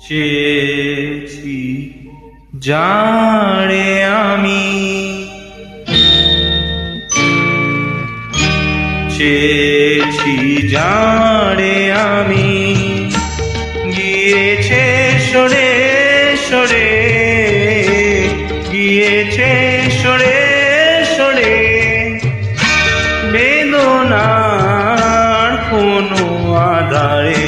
চেয়েছি জানে আমি, চেয়েছি জানে আমি, গিয়েছে সরে সরে, গিয়েছে সরে সরে, বেদনার কোনো আধারে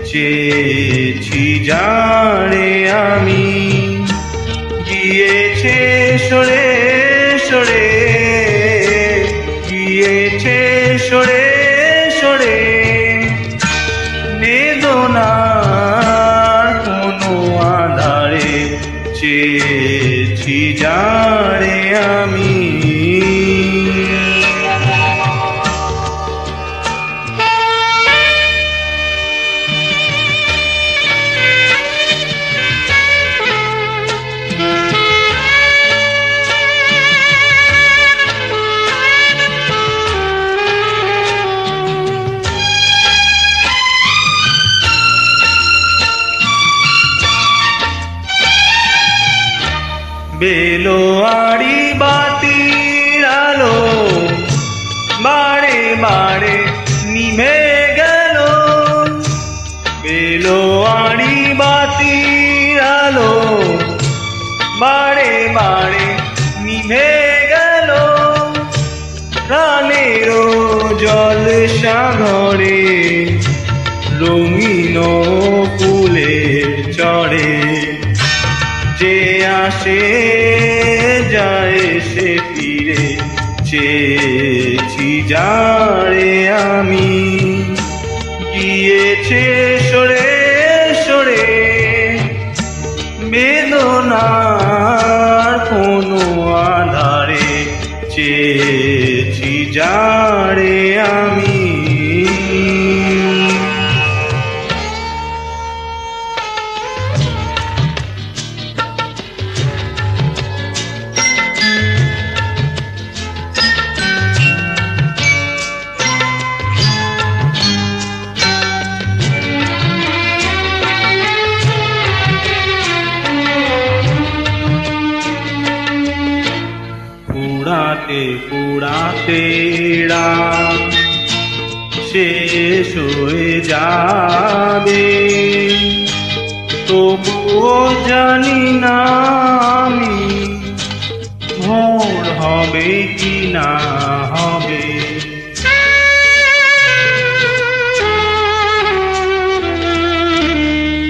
চেয়েছি জানে আমি, গিয়েছে সরে সরে, গিয়েছে সরে সরে, বেদনার কোনো আধারে চেয়েছি জানে আমি। বেলোয়ারি বাতির আলো বারে বারে নিভে গেল, বেলোয়ারি বাতির আলো বারে বারে নিভে গেল, প্রাণেরও জল সাগরে রঙিন ফুলের চড়ে, যে আসে যায় সে ফিরে চেয়েছি যারে আমি, গিয়েছে সরে সরে, বেদনার কোনো আধারে চেয়েছি যারে আমি। পুড়াতে পুড়াতে রাত শেষ হয়ে যাবে, তবুও জানি না আমি ভোর হবে কি না হবে।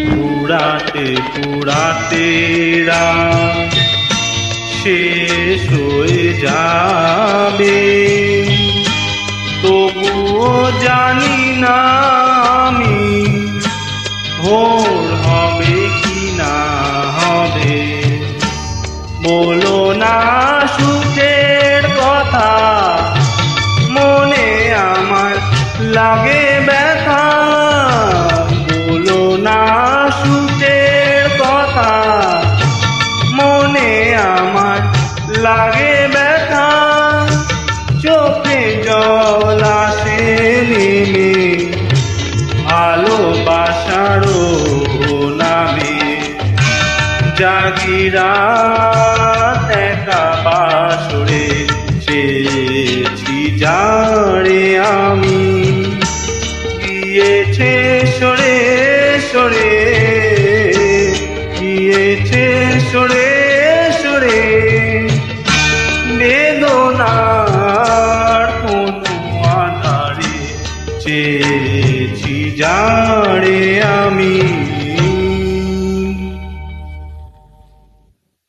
পুড়াতে পুড়াতে রাত শেষ হয়ে যাবে, তবুও জানি না আমি ভোর হবে কি না হবে। বলো না সুখের কথা, মনে আমার লাগে ব্যথা, বলো না সুখের কথা, মনে আমার লাগে ব্যথা, চোখে জল আসে নেমে ভালোবাসারও নামে, জাগিরা একা বাসরে চেয়েছি যারে আমি, গিয়েছে সরে সরে, গিয়েছে সরে সরে, বেদনার কোনো আধারে চেয়েছি যারে